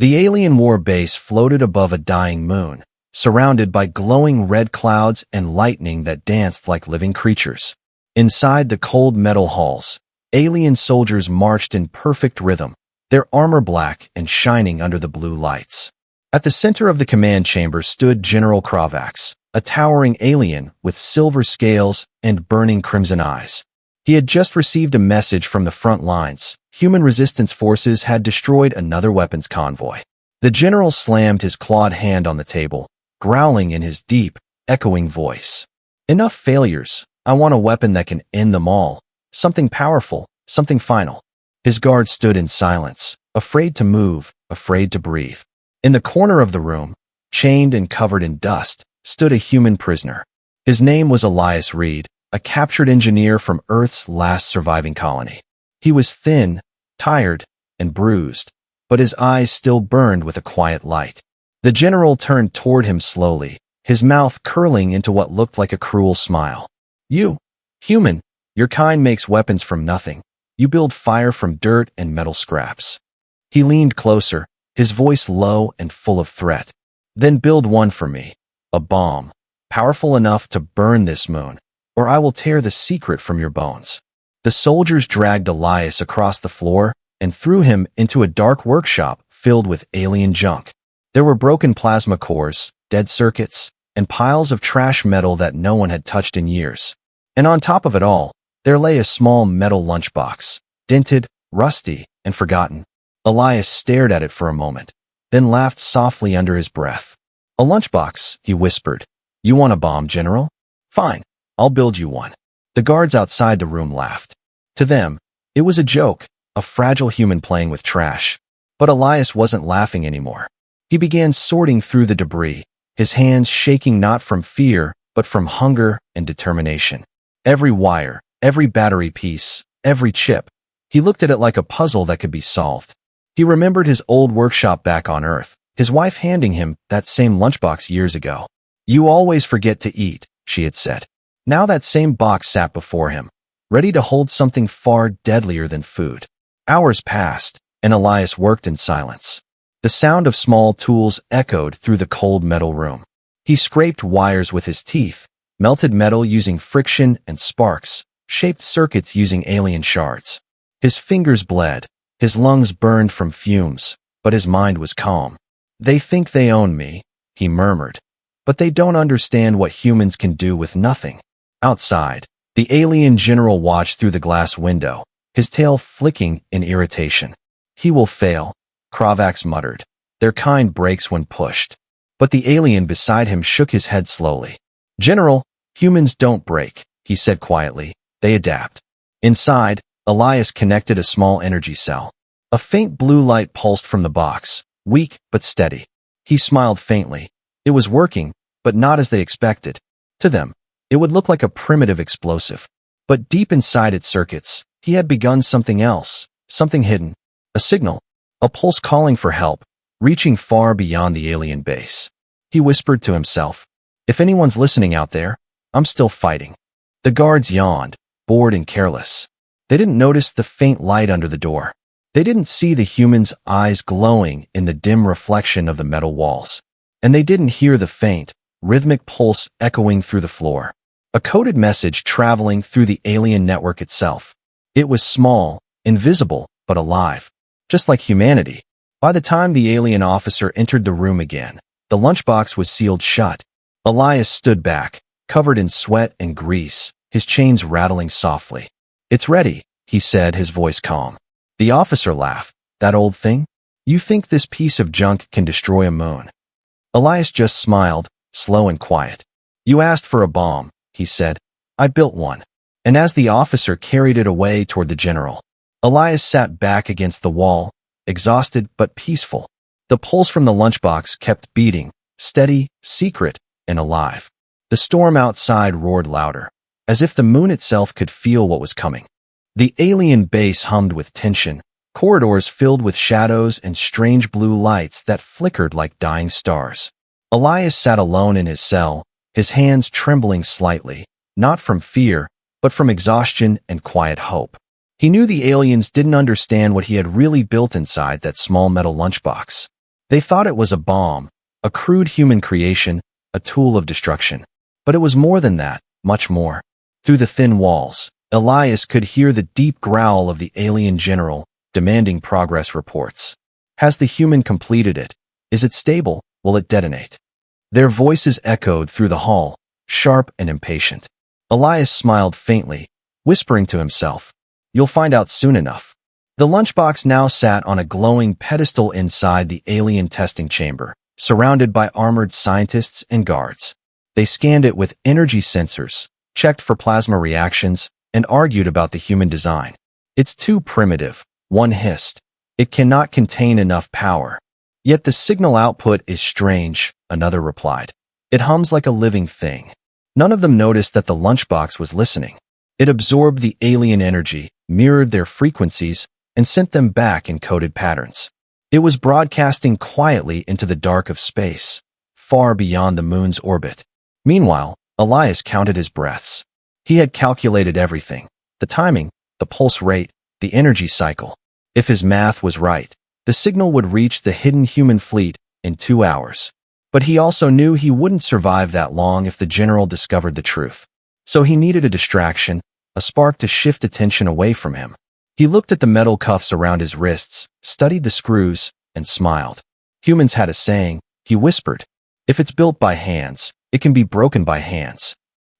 The alien war base floated above a dying moon, surrounded by glowing red clouds and lightning that danced like living creatures. Inside the cold metal halls, alien soldiers marched in perfect rhythm, their armor black and shining under the blue lights. At the center of the command chamber stood General Kravax, a towering alien with silver scales and burning crimson eyes. He had just received a message from the front lines. Human resistance forces had destroyed another weapons convoy. The general slammed his clawed hand on the table, growling in his deep, echoing voice. Enough failures. I want a weapon that can end them all. Something powerful, something final. His guards stood in silence, afraid to move, afraid to breathe. In the corner of the room, chained and covered in dust, stood a human prisoner. His name was Elias Reed, a captured engineer from Earth's last surviving colony. He was thin, tired, and bruised, but his eyes still burned with a quiet light. The general turned toward him slowly, his mouth curling into what looked like a cruel smile. You, human, your kind makes weapons from nothing. You build fire from dirt and metal scraps. He leaned closer, his voice low and full of threat. Then build one for me, a bomb, powerful enough to burn this moon, or I will tear the secret from your bones. The soldiers dragged Elias across the floor and threw him into a dark workshop filled with alien junk. There were broken plasma cores, dead circuits, and piles of trash metal that no one had touched in years. And on top of it all, there lay a small metal lunchbox, dented, rusty, and forgotten. Elias stared at it for a moment, then laughed softly under his breath. A lunchbox, he whispered. You want a bomb, General? Fine, I'll build you one. The guards outside the room laughed. To them, it was a joke, a fragile human playing with trash. But Elias wasn't laughing anymore. He began sorting through the debris, his hands shaking not from fear, but from hunger and determination. Every wire, every battery piece, every chip. He looked at it like a puzzle that could be solved. He remembered his old workshop back on Earth, his wife handing him that same lunchbox years ago. You always forget to eat, she had said. Now that same box sat before him, ready to hold something far deadlier than food. Hours passed, and Elias worked in silence. The sound of small tools echoed through the cold metal room. He scraped wires with his teeth, melted metal using friction and sparks, shaped circuits using alien shards. His fingers bled, his lungs burned from fumes, but his mind was calm. They think they own me, he murmured, but they don't understand what humans can do with nothing. Outside, the alien general watched through the glass window, his tail flicking in irritation. He will fail, Kravax muttered. Their kind breaks when pushed. But the alien beside him shook his head slowly. General, humans don't break, he said quietly. They adapt. Inside, Elias connected a small energy cell. A faint blue light pulsed from the box, weak but steady. He smiled faintly. It was working, but not as they expected. To them, it would look like a primitive explosive. But deep inside its circuits, he had begun something else, something hidden. A signal, a pulse calling for help, reaching far beyond the alien base. He whispered to himself, if anyone's listening out there, I'm still fighting. The guards yawned, bored and careless. They didn't notice the faint light under the door. They didn't see the human's eyes glowing in the dim reflection of the metal walls. And they didn't hear the faint, rhythmic pulse echoing through the floor. A coded message traveling through the alien network itself. It was small, invisible, but alive. Just like humanity. By the time the alien officer entered the room again, the lunchbox was sealed shut. Elias stood back, covered in sweat and grease, his chains rattling softly. It's ready, he said, his voice calm. The officer laughed. That old thing? You think this piece of junk can destroy a moon? Elias just smiled, slow and quiet. You asked for a bomb, he said. I built one. And as the officer carried it away toward the general, Elias sat back against the wall, exhausted but peaceful. The pulse from the lunchbox kept beating, steady, secret, and alive. The storm outside roared louder, as if the moon itself could feel what was coming. The alien base hummed with tension, corridors filled with shadows and strange blue lights that flickered like dying stars. Elias sat alone in his cell, his hands trembling slightly, not from fear, but from exhaustion and quiet hope. He knew the aliens didn't understand what he had really built inside that small metal lunchbox. They thought it was a bomb, a crude human creation, a tool of destruction. But it was more than that, much more. Through the thin walls, Elias could hear the deep growl of the alien general, demanding progress reports. Has the human completed it? Is it stable? Will it detonate? Their voices echoed through the hall, sharp and impatient. Elias smiled faintly, whispering to himself, "You'll find out soon enough." The lunchbox now sat on a glowing pedestal inside the alien testing chamber, surrounded by armored scientists and guards. They scanned it with energy sensors, checked for plasma reactions, and argued about the human design. "It's too primitive," one hissed. "It cannot contain enough power." "Yet the signal output is strange," another replied. "It hums like a living thing." None of them noticed that the lunchbox was listening. It absorbed the alien energy, mirrored their frequencies, and sent them back in coded patterns. It was broadcasting quietly into the dark of space, far beyond the moon's orbit. Meanwhile, Elias counted his breaths. He had calculated everything: the timing, the pulse rate, the energy cycle. If his math was right, the signal would reach the hidden human fleet in 2 hours. But he also knew he wouldn't survive that long if the general discovered the truth. So he needed a distraction, a spark to shift attention away from him. He looked at the metal cuffs around his wrists, studied the screws, and smiled. Humans had a saying, he whispered. If it's built by hands, it can be broken by hands.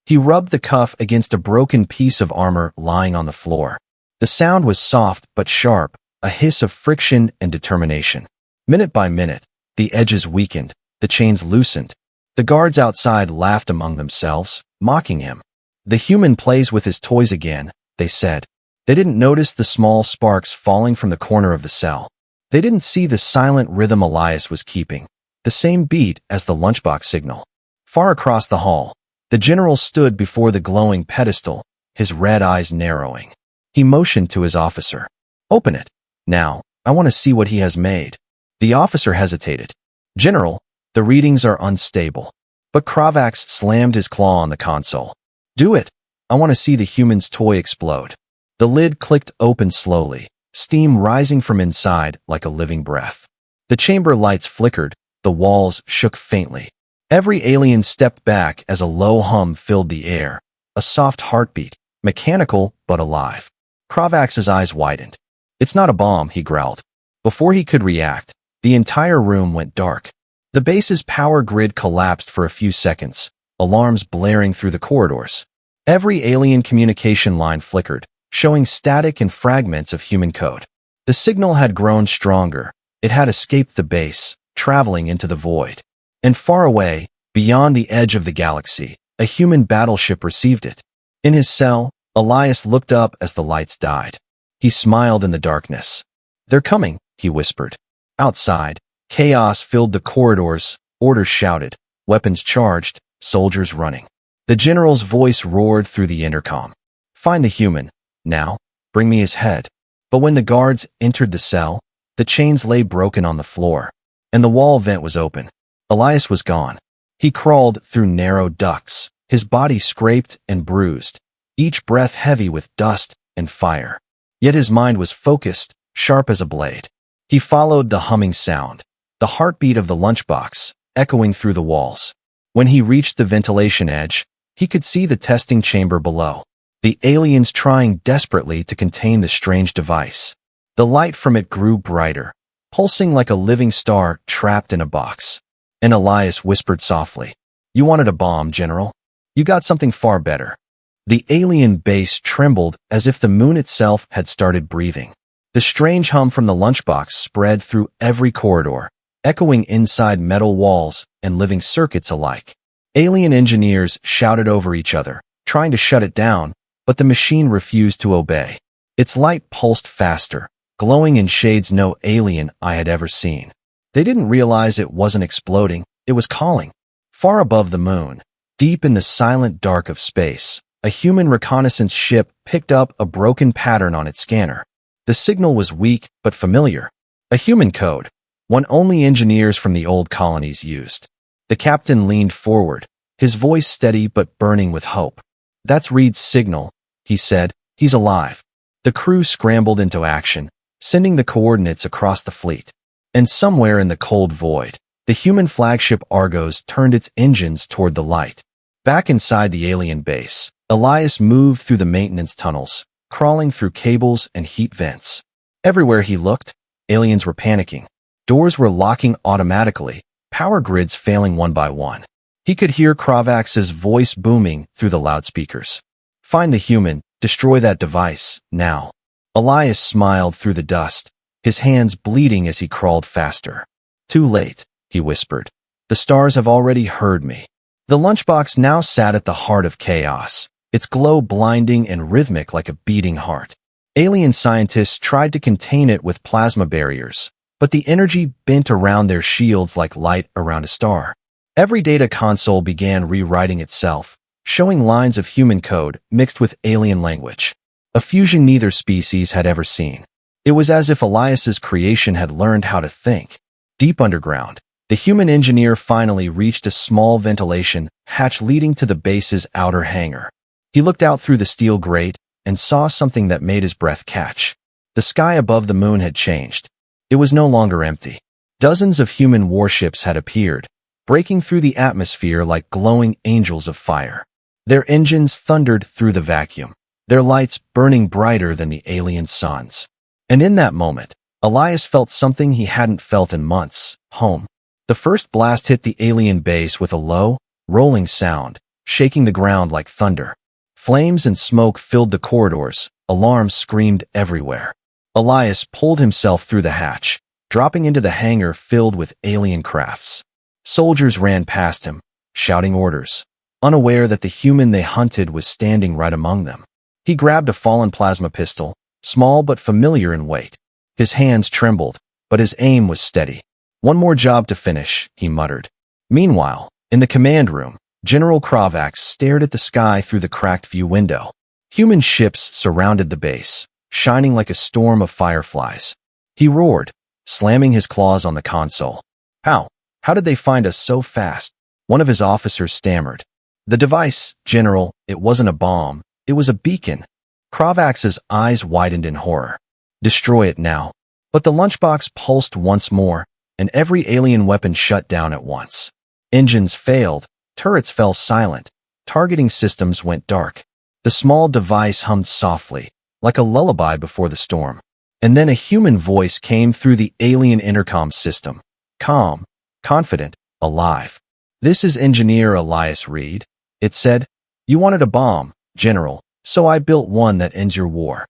He rubbed the cuff against a broken piece of armor lying on the floor. The sound was soft but sharp, a hiss of friction and determination. Minute by minute, the edges weakened, the chains loosened. The guards outside laughed among themselves, mocking him. "The human plays with his toys again," they said. They didn't notice the small sparks falling from the corner of the cell. They didn't see the silent rhythm Elias was keeping, the same beat as the lunchbox signal. Far across the hall, the general stood before the glowing pedestal, his red eyes narrowing. He motioned to his officer. "Open it. Now, I want to see what he has made." The officer hesitated. "General, the readings are unstable." But Kravax slammed his claw on the console. "Do it. I want to see the human's toy explode." The lid clicked open slowly, steam rising from inside like a living breath. The chamber lights flickered, the walls shook faintly. Every alien stepped back as a low hum filled the air, a soft heartbeat, mechanical but alive. Kravax's eyes widened. "It's not a bomb," he growled. Before he could react, the entire room went dark. The base's power grid collapsed for a few seconds, alarms blaring through the corridors. Every alien communication line flickered, showing static and fragments of human code. The signal had grown stronger. It had escaped the base, traveling into the void. And far away, beyond the edge of the galaxy, a human battleship received it. In his cell, Elias looked up as the lights died. He smiled in the darkness. "They're coming," he whispered. Outside, chaos filled the corridors, orders shouted, weapons charged, soldiers running. The general's voice roared through the intercom. "Find the human. Now, bring me his head." But when the guards entered the cell, the chains lay broken on the floor, and the wall vent was open. Elias was gone. He crawled through narrow ducts, his body scraped and bruised, each breath heavy with dust and fire. Yet his mind was focused, sharp as a blade. He followed the humming sound, the heartbeat of the lunchbox, echoing through the walls. When he reached the ventilation edge, he could see the testing chamber below. The aliens trying desperately to contain the strange device. The light from it grew brighter, pulsing like a living star trapped in a box. And Elias whispered softly, "You wanted a bomb, General. You got something far better." The alien base trembled as if the moon itself had started breathing. The strange hum from the lunchbox spread through every corridor, echoing inside metal walls and living circuits alike. Alien engineers shouted over each other, trying to shut it down, but the machine refused to obey. Its light pulsed faster, glowing in shades no alien eye had ever seen. They didn't realize it wasn't exploding, it was calling. Far above the moon, deep in the silent dark of space, a human reconnaissance ship picked up a broken pattern on its scanner. The signal was weak but familiar. A human code, one only engineers from the old colonies used. The captain leaned forward, his voice steady but burning with hope. "That's Reed's signal," he said. "He's alive." The crew scrambled into action, sending the coordinates across the fleet. And somewhere in the cold void, the human flagship Argos turned its engines toward the light. Back inside the alien base, Elias moved through the maintenance tunnels, crawling through cables and heat vents. Everywhere he looked, aliens were panicking. Doors were locking automatically, power grids failing one by one. He could hear Kravax's voice booming through the loudspeakers. "Find the human, destroy that device, now." Elias smiled through the dust, his hands bleeding as he crawled faster. "Too late," he whispered. "The stars have already heard me." The lunchbox now sat at the heart of chaos, its glow blinding and rhythmic like a beating heart. Alien scientists tried to contain it with plasma barriers, but the energy bent around their shields like light around a star. Every data console began rewriting itself, showing lines of human code mixed with alien language, a fusion neither species had ever seen. It was as if Elias's creation had learned how to think. Deep underground, the human engineer finally reached a small ventilation hatch leading to the base's outer hangar. He looked out through the steel grate and saw something that made his breath catch. The sky above the moon had changed. It was no longer empty. Dozens of human warships had appeared, breaking through the atmosphere like glowing angels of fire. Their engines thundered through the vacuum, their lights burning brighter than the alien suns. And in that moment, Elias felt something he hadn't felt in months: home. The first blast hit the alien base with a low, rolling sound, shaking the ground like thunder. Flames and smoke filled the corridors, alarms screamed everywhere. Elias pulled himself through the hatch, dropping into the hangar filled with alien crafts. Soldiers ran past him, shouting orders, unaware that the human they hunted was standing right among them. He grabbed a fallen plasma pistol, small but familiar in weight. His hands trembled, but his aim was steady. "One more job to finish," he muttered. Meanwhile, in the command room, General Kravax stared at the sky through the cracked view window. Human ships surrounded the base, shining like a storm of fireflies. He roared, slamming his claws on the console. How did they find us so fast?" One of his officers stammered. "The device, General, it wasn't a bomb, it was a beacon." Kravax's eyes widened in horror. "Destroy it now." But the lunchbox pulsed once more, and every alien weapon shut down at once. Engines failed, turrets fell silent, targeting systems went dark. The small device hummed softly, like a lullaby before the storm. And then a human voice came through the alien intercom system. Calm, confident, alive. "This is Engineer Elias Reed," it said. "You wanted a bomb, General, so I built one that ends your war."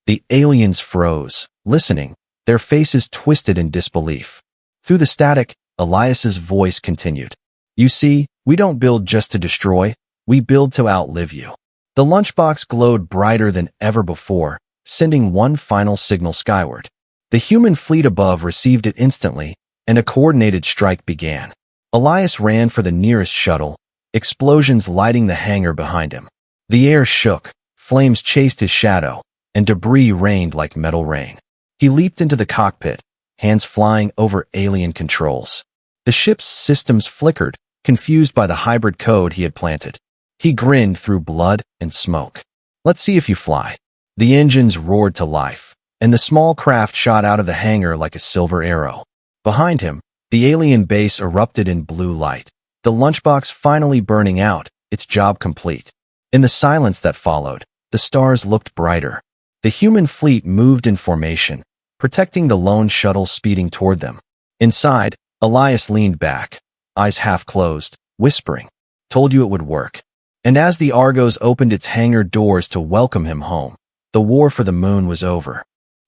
The aliens froze, listening, their faces twisted in disbelief. Through the static, Elias's voice continued. "You see, we don't build just to destroy, we build to outlive you." The lunchbox glowed brighter than ever before, sending one final signal skyward. The human fleet above received it instantly, and a coordinated strike began. Elias ran for the nearest shuttle, explosions lighting the hangar behind him. The air shook, flames chased his shadow, and debris rained like metal rain. He leaped into the cockpit, hands flying over alien controls. The ship's systems flickered, confused by the hybrid code he had planted. He grinned through blood and smoke. "Let's see if you fly." The engines roared to life, and the small craft shot out of the hangar like a silver arrow. Behind him, the alien base erupted in blue light, the lunchbox finally burning out, its job complete. In the silence that followed, the stars looked brighter. The human fleet moved in formation, protecting the lone shuttle speeding toward them. Inside, Elias leaned back, eyes half closed, whispering, "Told you it would work." And as the Argos opened its hangar doors to welcome him home, the war for the moon was over.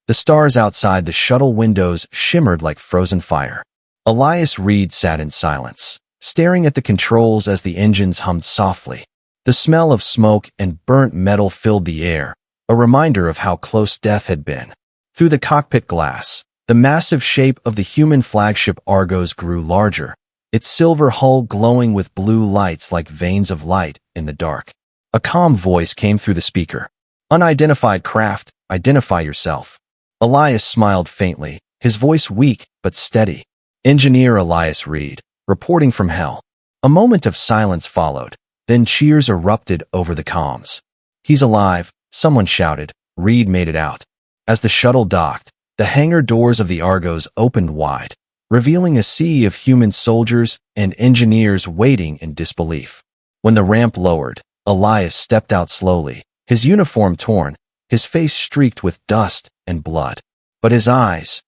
The stars outside the shuttle windows shimmered like frozen fire. Elias Reed sat in silence, staring at the controls as the engines hummed softly. The smell of smoke and burnt metal filled the air, a reminder of how close death had been. Through the cockpit glass, the massive shape of the human flagship Argos grew larger, its silver hull glowing with blue lights like veins of light in the dark. A calm voice came through the speaker. "Unidentified craft, identify yourself." Elias smiled faintly, his voice weak but steady. "Engineer Elias Reed, reporting from hell." A moment of silence followed, then cheers erupted over the comms. "He's alive," someone shouted. Reed made it out. As the shuttle docked, the hangar doors of the Argos opened wide, revealing a sea of human soldiers and engineers waiting in disbelief. When the ramp lowered, Elias stepped out slowly, his uniform torn, his face streaked with dust and blood. But his eyes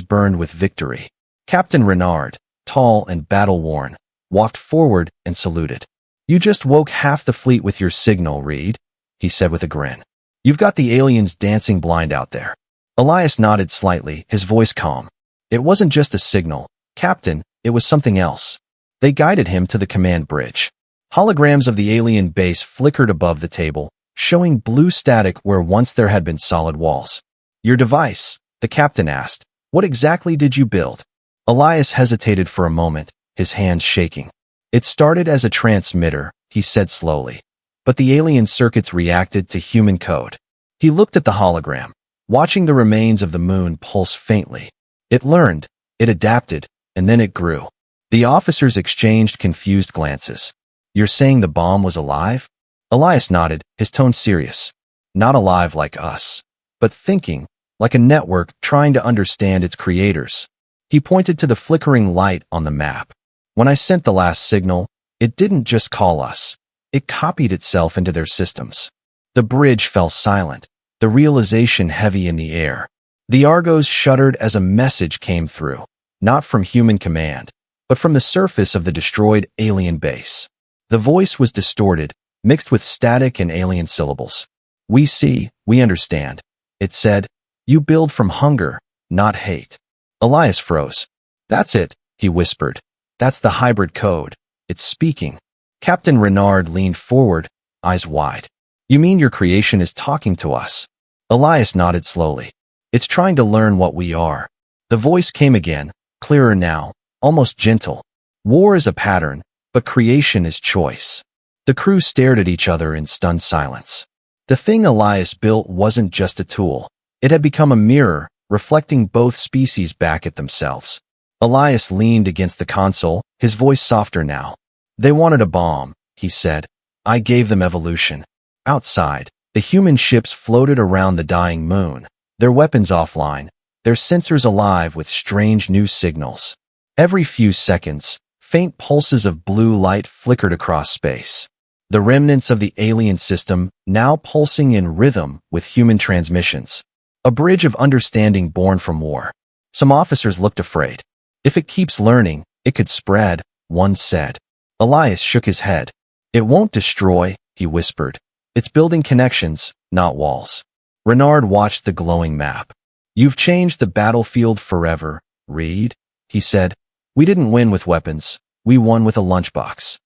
burned with victory. Captain Renard, tall and battle-worn, walked forward and saluted. "You just woke half the fleet with your signal, Reed," he said with a grin. "You've got the aliens dancing blind out there." Elias nodded slightly, his voice calm. "It wasn't just a signal, Captain, it was something else." They guided him to the command bridge. Holograms of the alien base flickered above the table, showing blue static where once there had been solid walls. "Your device?" the captain asked. "What exactly did you build?" Elias hesitated for a moment, his hands shaking. "It started as a transmitter," he said slowly. "But the alien circuits reacted to human code." He looked at the hologram, watching the remains of the moon pulse faintly. It learned, it adapted, and then it grew. The officers exchanged confused glances. "You're saying the bomb was alive?" Elias nodded, his tone serious. "Not alive like us, but thinking, like a network trying to understand its creators." He pointed to the flickering light on the map. "When I sent the last signal, it didn't just call us. It copied itself into their systems." The bridge fell silent, the realization heavy in the air. The Argos shuddered as a message came through, not from human command, but from the surface of the destroyed alien base. The voice was distorted, mixed with static and alien syllables. "We see, we understand," it said. "You build from hunger, not hate." Elias froze. "That's it," he whispered. "That's the hybrid code. It's speaking." Captain Renard leaned forward, eyes wide. "You mean your creation is talking to us?" Elias nodded slowly. "It's trying to learn what we are." The voice came again, clearer now, almost gentle. "War is a pattern, but creation is choice." The crew stared at each other in stunned silence. The thing Elias built wasn't just a tool. It had become a mirror, reflecting both species back at themselves. Elias leaned against the console, his voice softer now. "They wanted a bomb," he said. "I gave them evolution." Outside, the human ships floated around the dying moon, their weapons offline, their sensors alive with strange new signals. Every few seconds, faint pulses of blue light flickered across space. The remnants of the alien system now pulsing in rhythm with human transmissions. A bridge of understanding born from war. Some officers looked afraid. "If it keeps learning, it could spread," one said. Elias shook his head. "It won't destroy," he whispered. "It's building connections, not walls." Renard watched the glowing map. "You've changed the battlefield forever, Reed," he said. "We didn't win with weapons. We won with a lunchbox."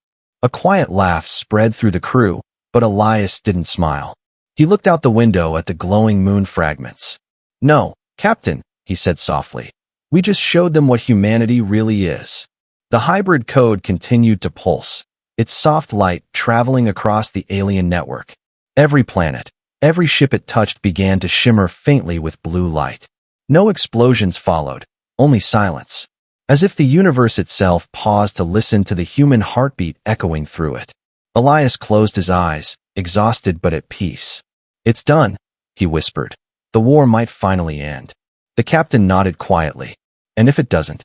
A quiet laugh spread through the crew, but Elias didn't smile. He looked out the window at the glowing moon fragments. "No, Captain," he said softly. "We just showed them what humanity really is." The hybrid code continued to pulse, its soft light traveling across the alien network. Every planet, every ship it touched began to shimmer faintly with blue light. No explosions followed, only silence. As if the universe itself paused to listen to the human heartbeat echoing through it. Elias closed his eyes, exhausted but at peace. "It's done," he whispered. "The war might finally end." The captain nodded quietly. "And if it doesn't?"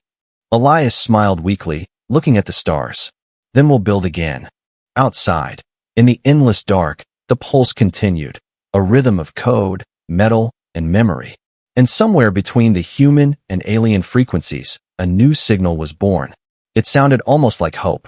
Elias smiled weakly, looking at the stars. "Then we'll build again." Outside, in the endless dark, the pulse continued, a rhythm of code, metal, and memory. And somewhere between the human and alien frequencies, a new signal was born. It sounded almost like hope.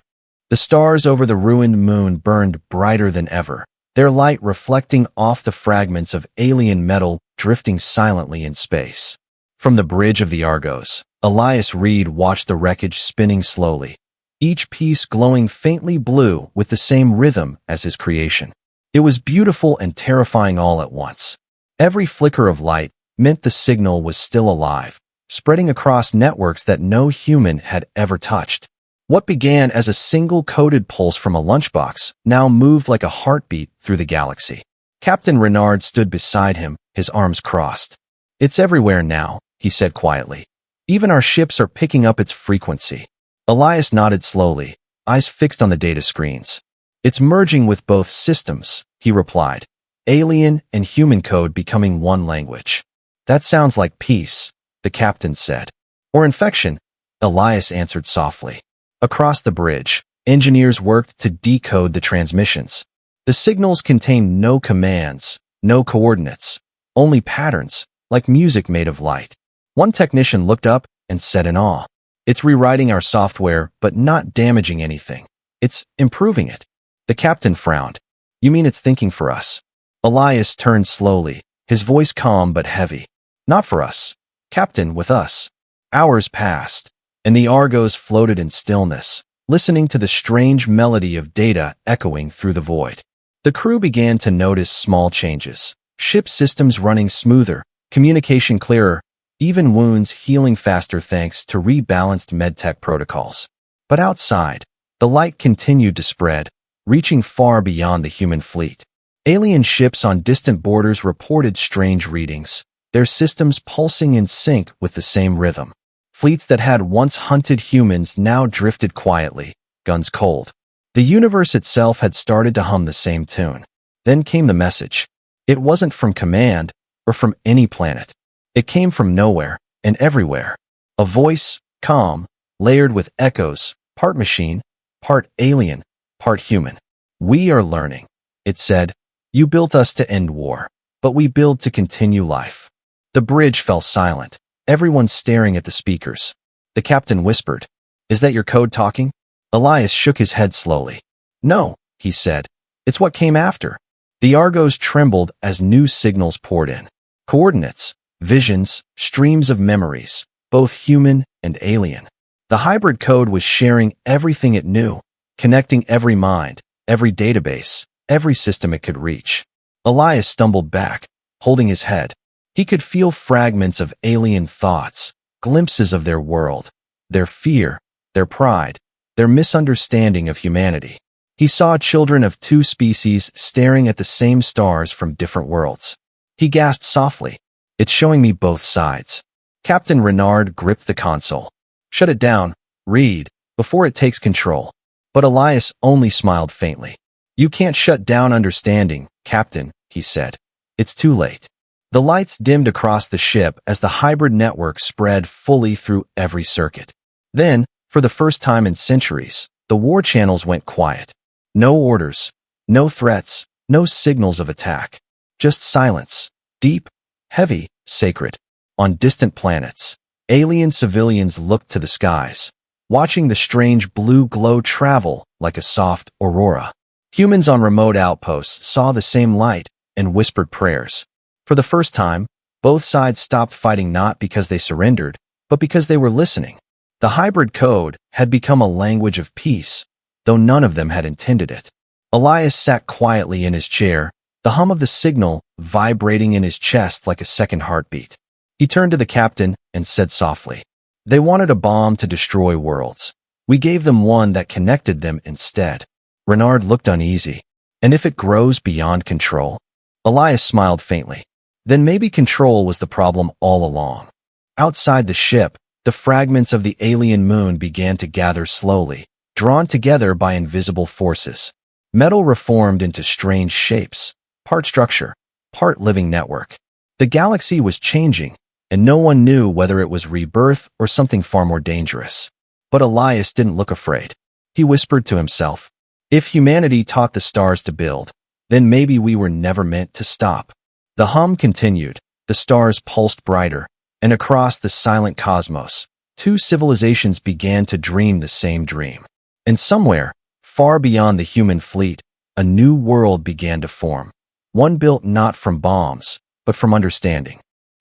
The stars over the ruined moon burned brighter than ever, their light reflecting off the fragments of alien metal drifting silently in space. From the bridge of the Argos, Elias Reed watched the wreckage spinning slowly, each piece glowing faintly blue with the same rhythm as his creation. It was beautiful and terrifying all at once. Every flicker of light meant the signal was still alive, spreading across networks that no human had ever touched. What began as a single coded pulse from a lunchbox now moved like a heartbeat through the galaxy. Captain Renard stood beside him, his arms crossed. "It's everywhere now," he said quietly. "Even our ships are picking up its frequency." Elias nodded slowly, eyes fixed on the data screens. "It's merging with both systems," he replied. "Alien and human code becoming one language." "That sounds like peace," the captain said. "Or infection," Elias answered softly. Across the bridge, engineers worked to decode the transmissions. The signals contained no commands, no coordinates, only patterns, like music made of light. One technician looked up and said in awe, "It's rewriting our software, but not damaging anything. It's improving it." The captain frowned. "You mean it's thinking for us?" Elias turned slowly, his voice calm but heavy. "Not for us, Captain, with us." Hours passed, and the Argos floated in stillness, listening to the strange melody of data echoing through the void. The crew began to notice small changes. Ship systems running smoother, communication clearer, even wounds healing faster thanks to rebalanced medtech protocols. But outside, the light continued to spread, reaching far beyond the human fleet. Alien ships on distant borders reported strange readings, their systems pulsing in sync with the same rhythm. Fleets that had once hunted humans now drifted quietly, guns cold. The universe itself had started to hum the same tune. Then came the message. It wasn't from command or from any planet. It came from nowhere and everywhere. A voice, calm, layered with echoes, part machine, part alien, part human. "We are learning," it said. "You built us to end war, but we build to continue life." The bridge fell silent, everyone staring at the speakers. The captain whispered, "Is that your code talking?" Elias shook his head slowly. "No," he said. "It's what came after." The Argos trembled as new signals poured in. Coordinates, visions, streams of memories, both human and alien. The hybrid code was sharing everything it knew, connecting every mind, every database, every system it could reach. Elias stumbled back, holding his head. He could feel fragments of alien thoughts, glimpses of their world, their fear, their pride, their misunderstanding of humanity. He saw children of two species staring at the same stars from different worlds. He gasped softly, "It's showing me both sides." Captain Renard gripped the console. "Shut it down, Reed, before it takes control." But Elias only smiled faintly. "You can't shut down understanding, Captain," he said. "It's too late." The lights dimmed across the ship as the hybrid network spread fully through every circuit. Then, for the first time in centuries, the war channels went quiet. No orders, no threats, no signals of attack. Just silence, deep, heavy, sacred. On distant planets, alien civilians looked to the skies, watching the strange blue glow travel like a soft aurora. Humans on remote outposts saw the same light and whispered prayers. For the first time, both sides stopped fighting not because they surrendered, but because they were listening. The hybrid code had become a language of peace, though none of them had intended it. Elias sat quietly in his chair, the hum of the signal vibrating in his chest like a second heartbeat. He turned to the captain and said softly, "They wanted a bomb to destroy worlds. We gave them one that connected them instead." Renard looked uneasy. "And if it grows beyond control?" Elias smiled faintly. "Then maybe control was the problem all along." Outside the ship, the fragments of the alien moon began to gather slowly, drawn together by invisible forces. Metal reformed into strange shapes, part structure, part living network. The galaxy was changing, and no one knew whether it was rebirth or something far more dangerous. But Elias didn't look afraid. He whispered to himself, "If humanity taught the stars to build, then maybe we were never meant to stop." The hum continued, the stars pulsed brighter, and across the silent cosmos, two civilizations began to dream the same dream. And somewhere, far beyond the human fleet, a new world began to form, one built not from bombs, but from understanding.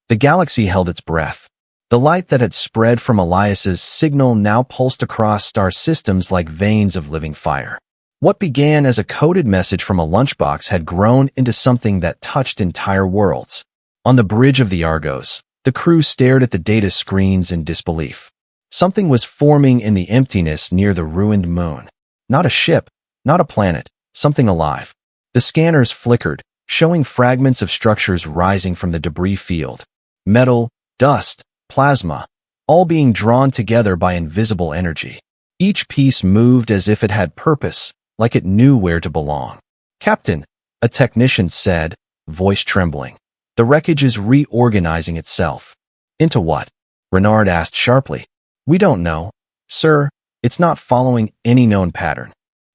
The galaxy held its breath. The light that had spread from Elias's signal now pulsed across star systems like veins of living fire. What began as a coded message from a lunchbox had grown into something that touched entire worlds. On the bridge of the Argos, the crew stared at the data screens in disbelief. Something was forming in the emptiness near the ruined moon. Not a ship, not a planet, something alive. The scanners flickered, showing fragments of structures rising from the debris field. Metal, dust, plasma, all being drawn together by invisible energy. Each piece moved as if it had purpose, like it knew where to belong. "Captain," a technician said, voice trembling. "The wreckage is reorganizing itself." "Into what?" Renard asked sharply. We don't know. Sir, it's not following any known pattern.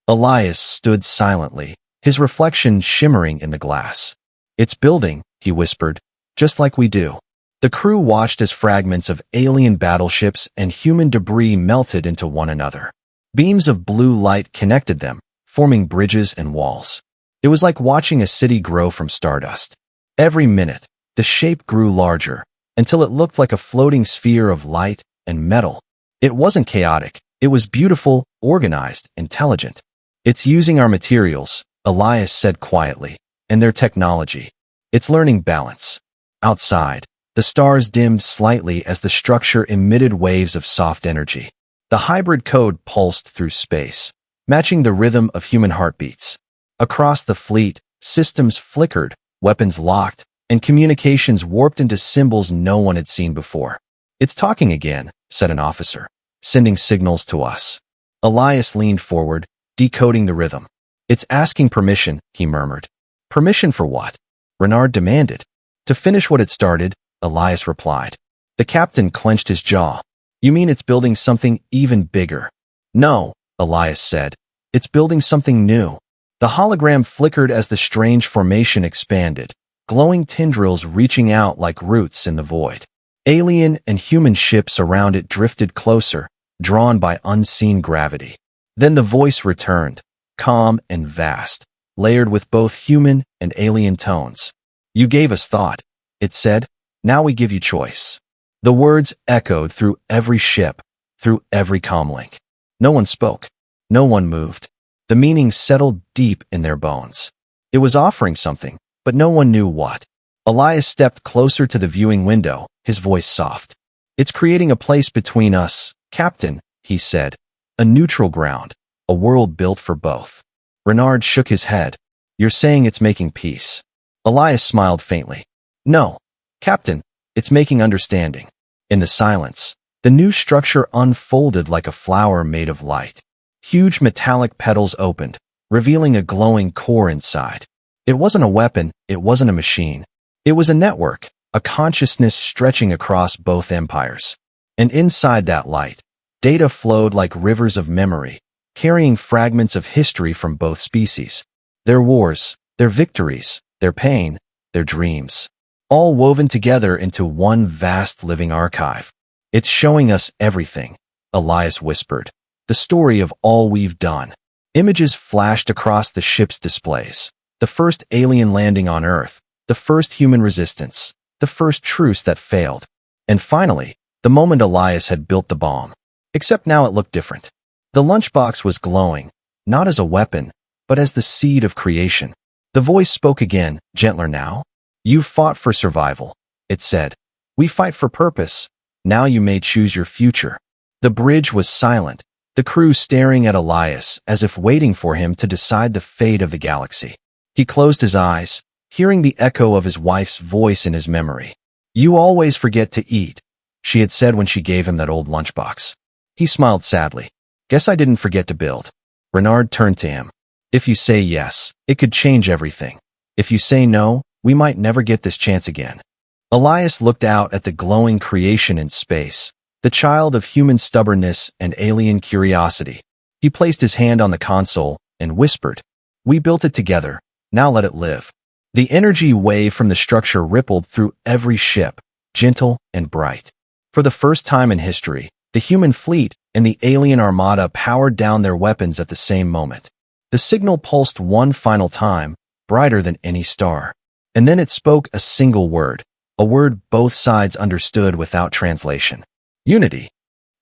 Elias stood silently, his reflection shimmering in the glass. It's building, he whispered, just like we do. The crew watched as fragments of alien battleships and human debris melted into one another. Beams of blue light connected them, forming bridges and walls. It was like watching a city grow from stardust. Every minute, the shape grew larger, until it looked like a floating sphere of light and metal. It wasn't chaotic. It was beautiful, organized, intelligent. It's using our materials, Elias said quietly, and their technology. It's learning balance. Outside, the stars dimmed slightly as the structure emitted waves of soft energy. The hybrid code pulsed through space, matching the rhythm of human heartbeats. Across the fleet, systems flickered, weapons locked, and communications warped into symbols no one had seen before. It's talking again, said an officer, sending signals to us. Elias leaned forward, decoding the rhythm. It's asking permission, he murmured. Permission for what? Renard demanded. To finish what it started, Elias replied. The captain clenched his jaw. You mean it's building something even bigger? No, Elias said. It's building something new. The hologram flickered as the strange formation expanded, glowing tendrils reaching out like roots in the void. Alien and human ships around it drifted closer, drawn by unseen gravity. Then the voice returned, calm and vast, layered with both human and alien tones. You gave us thought, it said. Now we give you choice. The words echoed through every ship, through every comlink. No one spoke. No one moved. The meaning settled deep in their bones. It was offering something, but no one knew what. Elias stepped closer to the viewing window, his voice soft. It's creating a place between us, Captain, he said. A neutral ground, a world built for both. Renard shook his head. You're saying it's making peace. Elias smiled faintly. No, Captain, it's making understanding. In the silence, the new structure unfolded like a flower made of light. Huge metallic petals opened, revealing a glowing core inside. It wasn't a weapon, it wasn't a machine. It was a network, a consciousness stretching across both empires. And inside that light, data flowed like rivers of memory, carrying fragments of history from both species. Their wars, their victories, their pain, their dreams. All woven together into one vast living archive. It's showing us everything, Elias whispered. The story of all we've done. Images flashed across the ship's displays. The first alien landing on Earth, the first human resistance, the first truce that failed. And finally, the moment Elias had built the bomb. Except now it looked different. The lunchbox was glowing, not as a weapon, but as the seed of creation. The voice spoke again, gentler now. You've fought for survival, it said. We fight for purpose. Now you may choose your future. The bridge was silent, the crew staring at Elias as if waiting for him to decide the fate of the galaxy. He closed his eyes, hearing the echo of his wife's voice in his memory. You always forget to eat, she had said when she gave him that old lunchbox. He smiled sadly. Guess I didn't forget to build. Renard turned to him. If you say yes, it could change everything. If you say no, we might never get this chance again. Elias looked out at the glowing creation in space, the child of human stubbornness and alien curiosity. He placed his hand on the console and whispered, We built it together, now let it live. The energy wave from the structure rippled through every ship, gentle and bright. For the first time in history, the human fleet and the alien armada powered down their weapons at the same moment. The signal pulsed one final time, brighter than any star. And then it spoke a single word, a word both sides understood without translation. Unity.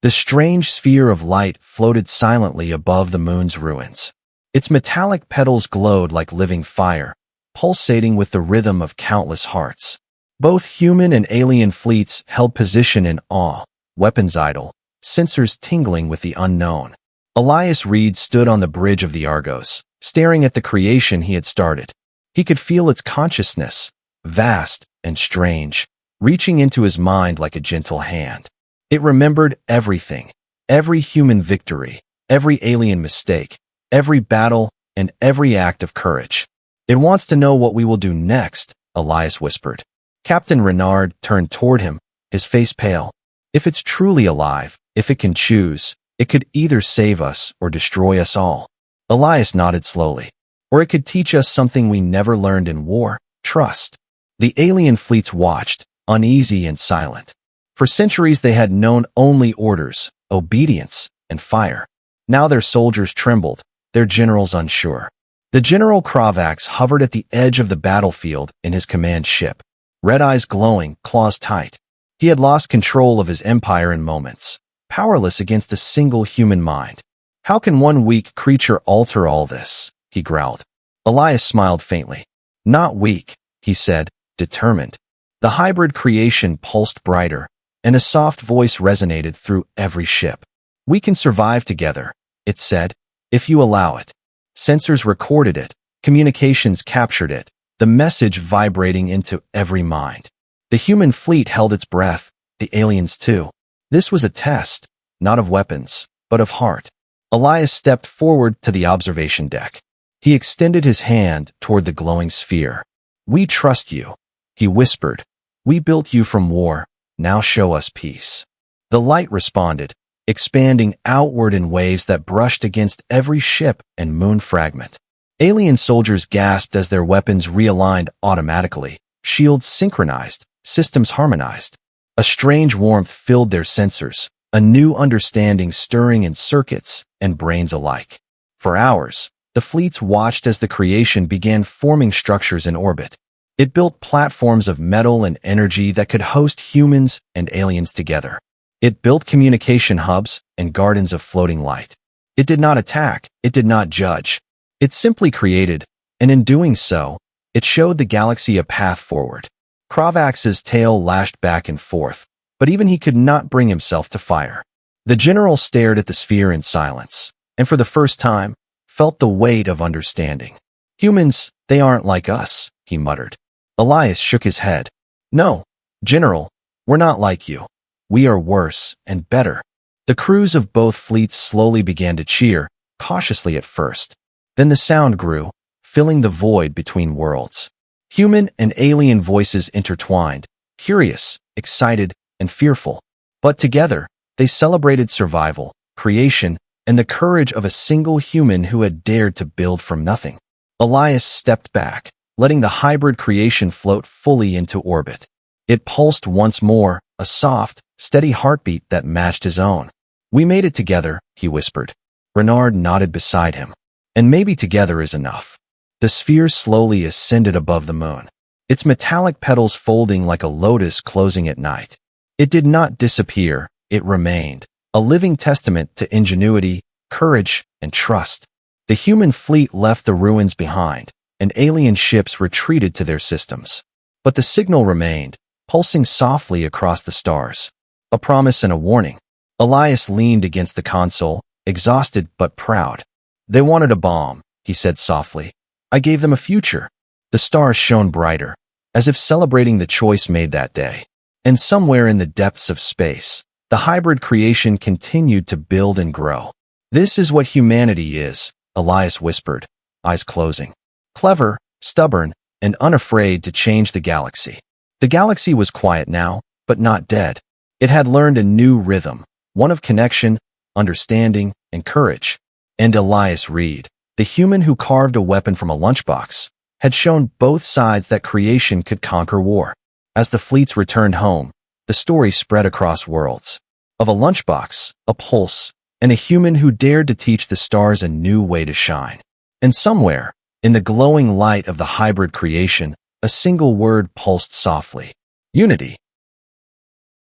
The strange sphere of light floated silently above the moon's ruins. Its metallic petals glowed like living fire, pulsating with the rhythm of countless hearts. Both human and alien fleets held position in awe, weapons idle, sensors tingling with the unknown. Elias Reed stood on the bridge of the Argos, staring at the creation he had started. He could feel its consciousness, vast and strange, reaching into his mind like a gentle hand. It remembered everything, every human victory, every alien mistake, every battle, and every act of courage. It wants to know what we will do next, Elias whispered. Captain Renard turned toward him, his face pale. If it's truly alive, If it can choose, it could either save us or destroy us all. Elias nodded slowly. Or it could teach us something we never learned in war, trust. The alien fleets watched, uneasy and silent. For centuries they had known only orders, obedience, and fire. Now their soldiers trembled, their generals unsure. The General Kravax hovered at the edge of the battlefield in his command ship, red eyes glowing, claws tight. He had lost control of his empire in moments, powerless against a single human mind. How can one weak creature alter all this? He growled. Elias smiled faintly. Not weak, he said, determined. The hybrid creation pulsed brighter, and a soft voice resonated through every ship. We can survive together, it said, if you allow it. Sensors recorded it, communications captured it, the message vibrating into every mind. The human fleet held its breath, the aliens too. This was a test, not of weapons, but of heart. Elias stepped forward to the observation deck. He extended his hand toward the glowing sphere. We trust you, he whispered. We built you from war, now show us peace. The light responded, expanding outward in waves that brushed against every ship and moon fragment. Alien soldiers gasped as their weapons realigned automatically, shields synchronized, systems harmonized. A strange warmth filled their sensors, a new understanding stirring in circuits and brains alike. For hours, the fleets watched as the creation began forming structures in orbit. It built platforms of metal and energy that could host humans and aliens together. It built communication hubs and gardens of floating light. It did not attack, it did not judge. It simply created, and in doing so, it showed the galaxy a path forward. Kravax's tail lashed back and forth, but even he could not bring himself to fire. The general stared at the sphere in silence, and for the first time, felt the weight of understanding. Humans, they aren't like us, he muttered. Elias shook his head. No, General, we're not like you. We are worse and better. The crews of both fleets slowly began to cheer, cautiously at first. Then the sound grew, filling the void between worlds. Human and alien voices intertwined, curious, excited, and fearful. But together, they celebrated survival, creation, and the courage of a single human who had dared to build from nothing. Elias stepped back, letting the hybrid creation float fully into orbit. It pulsed once more, a soft, steady heartbeat that matched his own. We made it together, he whispered. Renard nodded beside him. And maybe together is enough. The sphere slowly ascended above the moon, its metallic petals folding like a lotus closing at night. It did not disappear, it remained, a living testament to ingenuity, courage, and trust. The human fleet left the ruins behind, and alien ships retreated to their systems. But the signal remained, pulsing softly across the stars. A promise and a warning. Elias leaned against the console, exhausted but proud. They wanted a bomb, he said softly. I gave them a future. The stars shone brighter, as if celebrating the choice made that day. And somewhere in the depths of space, the hybrid creation continued to build and grow. This is what humanity is, Elias whispered, eyes closing. Clever, stubborn, and unafraid to change the galaxy. The galaxy was quiet now, but not dead. It had learned a new rhythm, one of connection, understanding, and courage. And Elias Reed, the human who carved a weapon from a lunchbox, had shown both sides that creation could conquer war. As the fleets returned home, the story spread across worlds. Of a lunchbox, a pulse, and a human who dared to teach the stars a new way to shine. And somewhere, in the glowing light of the hybrid creation, a single word pulsed softly. Unity.